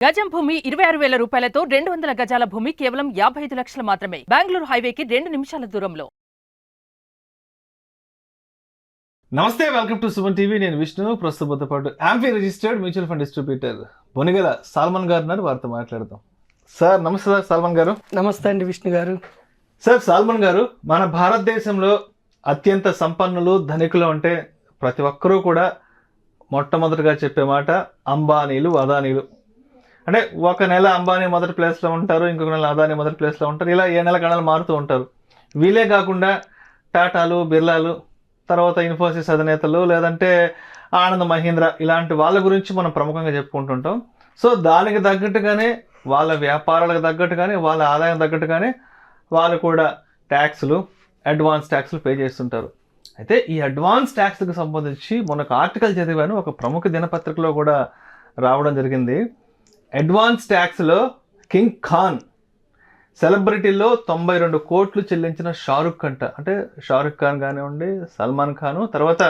గజం భూమి 26,000 రూపాయలతో 200 గజాల భూమి కేవలం 55 లక్షలు మాత్రమే. బెంగళూరు హైవేకి 2 నిమిషాల దూరంలో. నమస్తే, వెల్కమ్ టు సుమన్ టీవీ. నేను విష్ణు. ప్రస్తుతంతో పాటు AMFI registered mutual fund distributor Bonigala Salman గారు ఉన్నారు. వారితో మాట్లాడదాం. సార్ నమస్తే. సార్ సాల్మన్ గారు. నమస్తే అండి విష్ణు గారు. సార్ సాల్మన్ గారు, మన భారతదేశంలో అత్యంత సంపన్నులు ధనికులు అంటే ప్రతి ఒక్కరూ కూడా మొట్టమొదటిగా చెప్పే మాట అంబానీలు, అదానీలు. అంటే ఒక నెల అంబానీ మొదటి ప్లేస్లో ఉంటారు, ఇంకొక నెల అదానీ మొదటి ప్లేస్లో ఉంటారు, ఇలా ఏ నెల గణాలు మారుతూ ఉంటారు. వీళ్ళే కాకుండా టాటాలు, బిర్లాలు, తర్వాత ఇన్ఫోసిస్ అధినేతలు, లేదంటే ఆనంద్ మహీంద్రా, ఇలాంటి వాళ్ళ గురించి మనం ప్రముఖంగా చెప్పుకుంటుంటాం. సో దానికి తగ్గట్టుగానే, వాళ్ళ వ్యాపారాలకు తగ్గట్టుగానే, వాళ్ళ ఆదాయం తగ్గట్టుగానే వాళ్ళు కూడా ట్యాక్స్లు, అడ్వాన్స్ ట్యాక్స్లు పే చేస్తుంటారు. అయితే ఈ అడ్వాన్స్ ట్యాక్స్లకు సంబంధించి మొన్న ఆర్టికల్ చదివాను, ఒక ప్రముఖ దినపత్రికలో కూడా రావడం జరిగింది. అడ్వాన్స్ ట్యాక్స్లో కింగ్ ఖాన్ సెలబ్రిటీల్లో 92 కోట్లు చెల్లించిన షారుఖ్ అంట. అంటే షారుఖ్ ఖాన్ కానివ్వండి, సల్మాన్ ఖాను, తర్వాత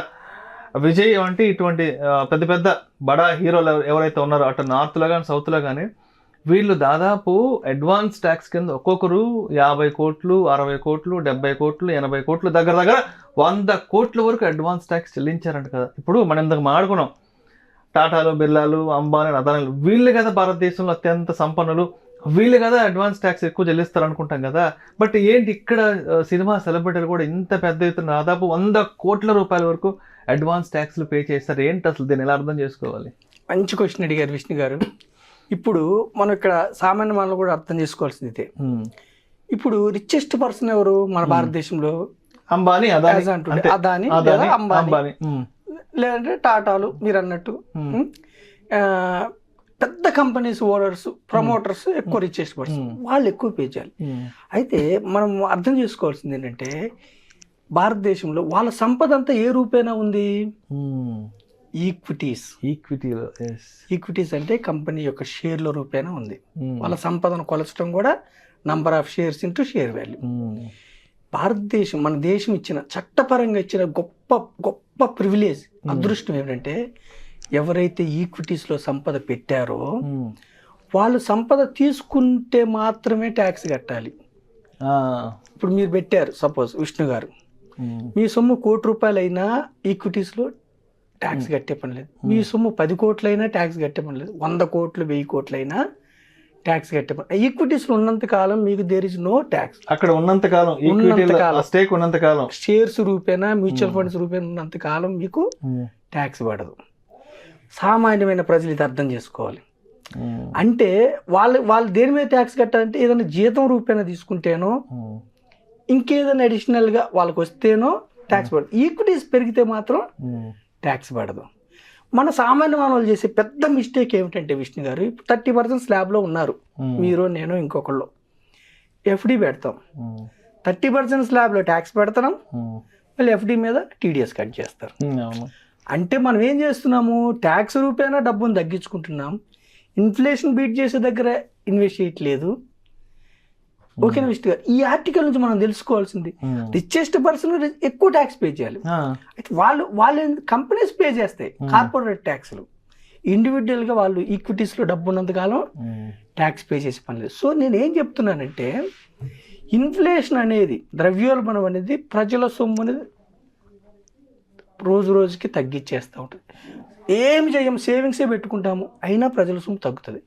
విజయ్ వంటి ఇటువంటి పెద్ద పెద్ద బడా హీరోలు ఎవరైతే ఉన్నారో అటు నార్త్లో కానీ సౌత్లో కానీ, వీళ్ళు దాదాపు అడ్వాన్స్ ట్యాక్స్ కింద ఒక్కొక్కరు 50 కోట్లు, 60 కోట్లు, 70 కోట్లు, 80 కోట్లు, దగ్గర 100 కోట్ల వరకు అడ్వాన్స్ ట్యాక్స్ చెల్లించారంట కదా. ఇప్పుడు మనం ఇంతకు మాట్లాడుకున్నాం, టాటాలు, బిర్లాలు, అంబానీ, అదానీలు, వీళ్ళు కదా భారతదేశంలో అత్యంత సంపన్నులు, వీళ్ళు కదా అడ్వాన్స్ ట్యాక్స్ ఎక్కువ చెల్లిస్తారు అనుకుంటాం కదా. బట్ ఏంటి ఇక్కడ సినిమా సెలబ్రిటీలు కూడా ఇంత పెద్ద ఎత్తున దాదాపు 100 కోట్ల రూపాయల వరకు అడ్వాన్స్ ట్యాక్స్లు పే చేస్తారు? ఏంటి అసలు దీన్ని ఎలా అర్థం చేసుకోవాలి? మంచి క్వశ్చన్ అడిగారు విష్ణు గారు. ఇప్పుడు మనం ఇక్కడ సామాన్య మానవులు కూడా అర్థం చేసుకోవాల్సింది ఇదే. ఇప్పుడు రిచెస్ట్ పర్సన్ ఎవరు మన భారతదేశంలో? అంబానీ, అదానీ లేదా అంబానీ, లేదంటే టాటాలు, మీరు అన్నట్టు పెద్ద కంపెనీస్ ఓనర్స్, ప్రమోటర్స్ ఎక్కువ రిచెస్ట్ పర్సన్, వాళ్ళు ఎక్కువ పే చేయాలి. అయితే మనం అర్థం చేసుకోవాల్సింది ఏంటంటే, భారతదేశంలో వాళ్ళ సంపద అంతా ఏ రూపేనా ఉంది? ఈక్విటీస్. ఈక్విటీస్ అంటే కంపెనీ యొక్క షేర్ల రూపేనా ఉంది. వాళ్ళ సంపదను కొలచడం కూడా number of shares into share value. భారతదేశం, మన దేశం ఇచ్చిన, చట్టపరంగా ఇచ్చిన గొప్ప గొప్ప ప్రివిలేజ్, అదృష్టం ఏమిటంటే, ఎవరైతే ఈక్విటీస్లో సంపద పెట్టారో వాళ్ళు సంపద తీసుకుంటే మాత్రమే ట్యాక్స్ కట్టాలి. ఇప్పుడు మీరు పెట్టారు, సపోజ్ విష్ణు గారు, మీ సొమ్ము ₹1,00,00,000 అయినా ఈక్విటీస్లో ట్యాక్స్ కట్టే పని లేదు. మీ సొమ్ము 10 కోట్లైనా ట్యాక్స్ కట్టే పని లేదు. 100 కోట్లు, 1000 కోట్లైనా ట్యాక్స్ కట్టే పని. ఈక్విటీస్లో ఉన్నంత కాలం మీకు దేర్ ఇస్ నో ట్యాక్స్. అక్కడ ఉన్నంత కాలం, స్టేక్ ఉన్నంత కాలం, షేర్స్ రూపేనా, మ్యూచువల్ ఫండ్స్ రూపేనా ఉన్నంత కాలం మీకు ట్యాక్స్ పడదు. సామాన్యమైన ప్రజలు ఇది అర్థం చేసుకోవాలి. అంటే వాళ్ళు దేని మీద ట్యాక్స్ కట్టాలంటే, ఏదైనా జీతం రూపేనా తీసుకుంటేనో, ఇంకేదైనా అడిషనల్గా వాళ్ళకి వస్తేనో ట్యాక్స్ పడదు. ఈక్విటీస్ పెరిగితే మాత్రం ట్యాక్స్ పడదు. మన సామాన్య మానవులు చేసే పెద్ద మిస్టేక్ ఏమిటంటే విష్ణు గారు, 30% స్లాబ్లో ఉన్నారు, మీరు, నేను, ఇంకొకళ్ళు. ఎఫ్డి పెడతాం, 30% స్లాబ్లో ట్యాక్స్ పెడతాం, మళ్ళీ ఎఫ్డి మీద టీడీఎస్ కట్ చేస్తారు. అంటే మనం ఏం చేస్తున్నాము? ట్యాక్స్ రూపేనా డబ్బును తగ్గించుకుంటున్నాం, ఇన్ఫ్లేషన్ బీట్ చేసే దగ్గర ఇన్వెస్ట్ చేయట్లేదు. ఓకేనా విష్ణు గారు? ఈ ఆర్టికల్ నుంచి మనం తెలుసుకోవాల్సింది, రిచెస్ట్ పర్సన్ ఎక్కువ ట్యాక్స్ పే చేయాలి. అయితే వాళ్ళు కంపెనీస్ పే చేస్తాయి కార్పొరేట్ ట్యాక్స్లు. ఇండివిజువల్గా వాళ్ళు ఈక్విటీస్లో డబ్బు ఉన్నంతకాలం ట్యాక్స్ పే చేసే పని లేదు. సో నేను ఏం చెప్తున్నానంటే, ఇన్ఫ్లేషన్ అనేది, ద్రవ్యోల్బణం అనేది ప్రజల సొమ్ము అనేది రోజు రోజుకి తగ్గించేస్తూ ఉంటుంది. ఏం చేయం, సేవింగ్సే పెట్టుకుంటాము, అయినా ప్రజల సొమ్ము తగ్గుతుంది.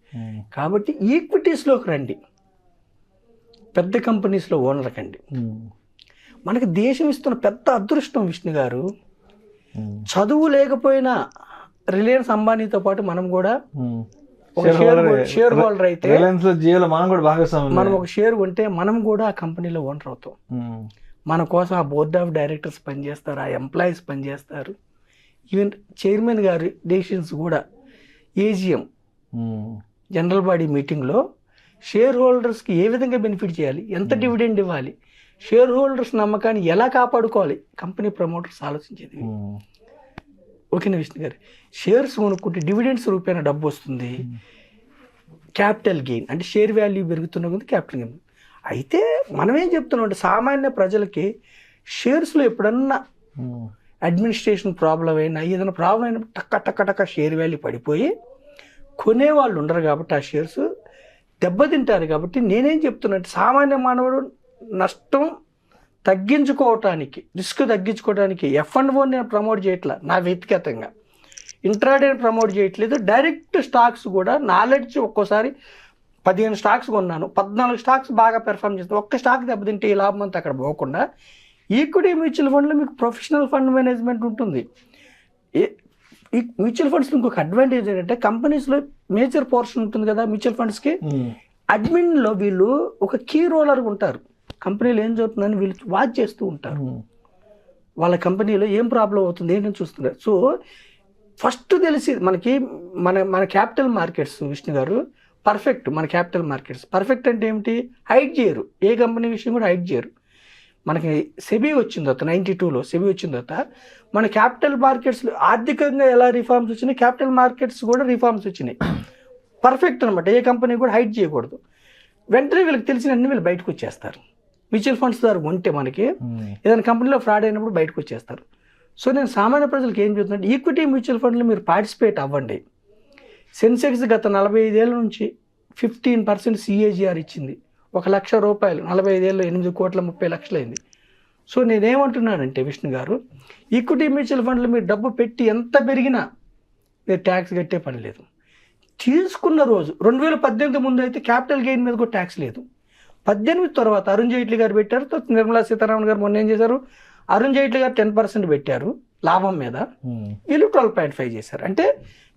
కాబట్టి ఈక్విటీస్లోకి రండి, పెద్ద కంపెనీస్లో ఓనర్ కండి. మనకి దేశం ఇస్తున్న పెద్ద అదృష్టం విష్ణు గారు, చదువు లేకపోయినా రిలయన్స్ అంబానీతో పాటు మనం కూడా ఒక షేర్ హోల్డర్ అయితే, మనం ఒక షేర్ కొంటే మనం కూడా ఆ కంపెనీలో ఓనర్ అవుతాం. మన కోసం ఆ బోర్డ్ ఆఫ్ డైరెక్టర్స్ పనిచేస్తారు, ఆ ఎంప్లాయీస్ పనిచేస్తారు. ఈవెన్ చైర్మన్ గారి డెసిషన్స్ కూడా, ఏజిఎం జనరల్ బాడీ మీటింగ్లో షేర్ హోల్డర్స్కి ఏ విధంగా బెనిఫిట్ చేయాలి, ఎంత డివిడెండ్ ఇవ్వాలి, షేర్ హోల్డర్స్ నమ్మకాన్ని ఎలా కాపాడుకోవాలి, కంపెనీ ప్రమోటర్స్ ఆలోచించేది. ఓకేనా విష్ణు గారు? షేర్స్ కొనుక్కుంటే డివిడెండ్స్ రూపేణ డబ్బు వస్తుంది, క్యాపిటల్ గెయిన్ అంటే షేర్ వాల్యూ పెరుగుతున్న కొద్ది క్యాపిటల్ గెయిన్. అయితే మనం ఏం చెప్తున్నాం అంటే, సామాన్య ప్రజలకి షేర్స్లో ఎప్పుడన్నా అడ్మినిస్ట్రేషన్ ప్రాబ్లం అయినా, ఏదైనా ప్రాబ్లం అయినా టక్క షేర్ వాల్యూ పడిపోయి కొనేవాళ్ళు ఉండరు కాబట్టి ఆ షేర్స్ దెబ్బతింటారు. కాబట్టి నేనేం చెప్తున్నట్టు సామాన్య మానవుడు నష్టం తగ్గించుకోవటానికి, రిస్క్ తగ్గించుకోవడానికి F&O నేను ప్రమోట్ చేయట్లా, నా వ్యక్తిగతంగా ఇంట్రాడేని ప్రమోట్ చేయట్లేదు. డైరెక్ట్ స్టాక్స్ కూడా నాలెడ్జ్, ఒక్కోసారి 15 స్టాక్స్ కొన్నాను, 14 స్టాక్స్ బాగా పెర్ఫామ్ చేస్తాను, ఒక్క స్టాక్ దెబ్బతింటే ఈ లాభం అంతా అక్కడ పోకుండా ఈక్విటీ మ్యూచువల్ ఫండ్లో మీకు ప్రొఫెషనల్ ఫండ్ మేనేజ్మెంట్ ఉంటుంది. ఈ మ్యూచువల్ ఫండ్స్లో ఇంకొక అడ్వాంటేజ్ ఏంటంటే కంపెనీస్లో మేజర్ పోర్షన్ ఉంటుంది కదా మ్యూచువల్ ఫండ్స్కి, అడ్మిన్లో వీళ్ళు ఒక కీ రోలర్ ఉంటారు. కంపెనీలో ఏం జరుగుతుందని వీళ్ళు వాచ్ చేస్తూ ఉంటారు, వాళ్ళ కంపెనీలో ఏం ప్రాబ్లం అవుతుంది ఏంటని చూస్తున్నారు. సో ఫస్ట్ తెలిసి మనకి మన క్యాపిటల్ మార్కెట్స్ విష్ణు గారు పర్ఫెక్ట్. మన క్యాపిటల్ మార్కెట్స్ పర్ఫెక్ట్ అంటే ఏమిటి, హైడ్ చేయరు, ఏ కంపెనీ విషయం కూడా హైడ్ చేయరు. మనకి సెబీ వచ్చిన తర్వాత 92లో సెబీ వచ్చిన తర్వాత మన క్యాపిటల్ మార్కెట్స్లో ఆర్థికంగా ఎలా రిఫార్మ్స్ వచ్చినాయి, క్యాపిటల్ మార్కెట్స్ కూడా రిఫార్మ్స్ వచ్చినాయి. పర్ఫెక్ట్ అనమాట, ఏ కంపెనీ కూడా హైడ్ చేయకూడదు. వెంటనే వీళ్ళకి తెలిసిన అన్ని వీళ్ళు బయటకు వచ్చేస్తారు. మ్యూచువల్ ఫండ్స్ ద్వారా ఉంటే మనకి ఏదైనా కంపెనీలో ఫ్రాడ్ అయినప్పుడు బయటకు వచ్చేస్తారు. సో నేను సామాన్య ప్రజలకు ఏం చెప్తున్నాను, ఈక్విటీ మ్యూచువల్ ఫండ్లో మీరు పార్టిసిపేట్ అవ్వండి. సెన్సెక్స్ గత 45 ఏళ్ళ నుంచి 15% CAGR ఇచ్చింది. 1 లక్ష రూపాయలు 45 ఏళ్ళు 8,30,00,000 అయింది. సో నేనేమంటున్నానంటే విష్ణు గారు, ఈక్విటీ మ్యూచువల్ ఫండ్లో మీరు డబ్బు పెట్టి ఎంత పెరిగినా మీరు ట్యాక్స్ కట్టే పని లేదు. తీసుకున్న రోజు 2018 ముందు అయితే క్యాపిటల్ గెయిన్ మీద కూడా ట్యాక్స్ లేదు. 18 తర్వాత అరుణ్ జైట్లీ గారు పెట్టారు, తర్వాత నిర్మలా సీతారామన్ గారు మొన్న ఏం చేశారు, అరుణ్ జైట్లీ గారు 10% పెట్టారు లాభం మీద, వీళ్ళు 12.5 చేశారు. అంటే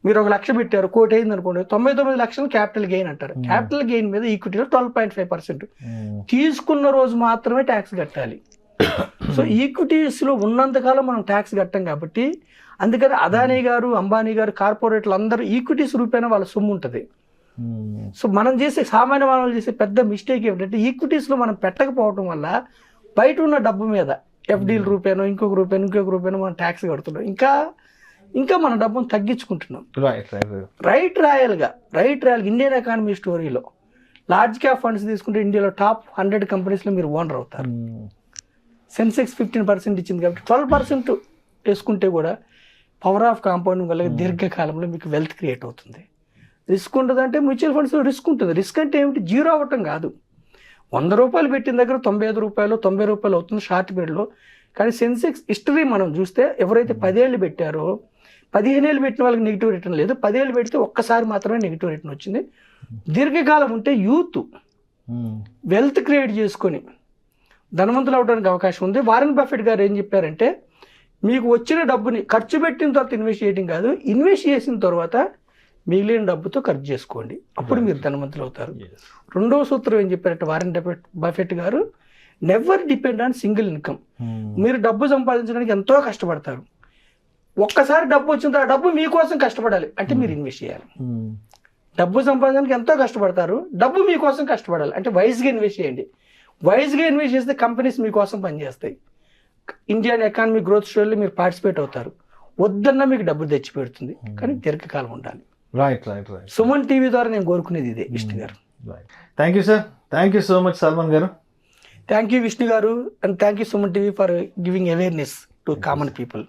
మీరు 1 లక్ష పెట్టారు, 1 కోటి అయింది అనుకోండి, 99 లక్షలు క్యాపిటల్ గెయిన్ అంటారు. క్యాపిటల్ గెయిన్ మీద ఈక్విటీలో 12.5%. తీసుకున్న రోజు మాత్రమే ట్యాక్స్ కట్టాలి. సో ఈక్విటీస్లో ఉన్నంతకాలం మనం ట్యాక్స్ కట్టాం కాబట్టి, అందుకని అదానీ గారు, అంబానీ గారు, కార్పొరేట్లు అందరూ ఈక్విటీస్ రూపేణా వాళ్ళ సొమ్ము ఉంటుంది. సో మనం చేసే సామాన్య మానవులు చేసే పెద్ద మిస్టేక్ ఏమిటంటే ఈక్విటీస్లో మనం పెట్టకపోవడం వల్ల బయట ఉన్న డబ్బు మీద FDల రూపేనో ఇంకొక రూపేనో మనం ట్యాక్స్ కడుతున్నాం. ఇంకా మన డబ్బును తగ్గించుకుంటున్నాం. రైట్ రాయల్గా ఇండియన్ ఎకానమీ స్టోరీలో లార్జ్ క్యాప్ ఫండ్స్ తీసుకుంటే ఇండియాలో టాప్ 100 కంపెనీస్లో మీరు ఓనర్ అవుతారు. సెన్సెక్స్ 15% ఇచ్చింది కాబట్టి 12% వేసుకుంటే కూడా పవర్ ఆఫ్ కాంపౌండింగ్ వల్ల దీర్ఘకాలంలో మీకు వెల్త్ క్రియేట్ అవుతుంది. రిస్క్ ఉంటుంది అంటే మ్యూచువల్ ఫండ్స్లో రిస్క్ ఉంటుంది. రిస్క్ అంటే ఏమిటి, జీరో అవ్వటం కాదు. 100 రూపాయలు పెట్టిన దగ్గర 95 రూపాయలు 90 రూపాయలు అవుతుంది షార్ట్ పీరియడ్లో. కానీ సెన్సెక్స్ హిస్టరీ మనం చూస్తే ఎవరైతే 10 ఏళ్ళు పెట్టారో, 15 ఏళ్ళు పెట్టిన వాళ్ళకి నెగిటివ్ రిటర్న్ లేదు, 10 ఏళ్ళు పెడితే ఒక్కసారి మాత్రమే నెగిటివ్ రిటర్న్ వచ్చింది. దీర్ఘకాలం ఉంటే యూత్ వెల్త్ క్రియేట్ చేసుకొని ధనవంతులు అవడానికి అవకాశం ఉంది. వారెన్ బఫెట్ గారు ఏం చెప్పారంటే, మీకు వచ్చిన డబ్బుని ఖర్చు పెట్టిన తర్వాత ఇన్వెస్ట్ చేయడం కాదు, ఇన్వెస్ట్ చేసిన తర్వాత మిగిలిన డబ్బుతో ఖర్చు చేసుకోండి, అప్పుడు మీరు ధనవంతులు అవుతారు. రెండవ సూత్రం ఏం చెప్పారంటే వారెన్ బఫెట్ గారు, never depend on single income. మీరు డబ్బు సంపాదించడానికి ఎంతో కష్టపడతారు, ఒక్కసారి డబ్బు వచ్చిన తర్వాత డబ్బు మీకోసం కష్టపడాలి అంటే మీరు ఇన్వెస్ట్ చేయాలి. డబ్బు సంపాదించడానికి ఎంతో కష్టపడతారు, డబ్బు మీకోసం కష్టపడాలి అంటే వైజ్గా ఇన్వెస్ట్ చేయండి. వైజ్గా ఇన్వెస్ట్ చేస్తే కంపెనీస్ మీకోసం పనిచేస్తాయి. ఇండియన్ ఎకానమీ గ్రోత్ స్టోరీలో మీరు పార్టిసిపేట్ అవుతారు. వద్దన్నా మీకు డబ్బు తెచ్చి పెడుతుంది, కానీ దీర్ఘకాలం ఉండాలి. రైట్. సుమన్ టీవీ ద్వారా నేను కోరుకునేది ఇదే విష్ణు గారు. Thank you sir, thank you so much Salman గారు. థ్యాంక్ యూ విష్ణు గారు, and thank you Suman TV for giving awareness to common people.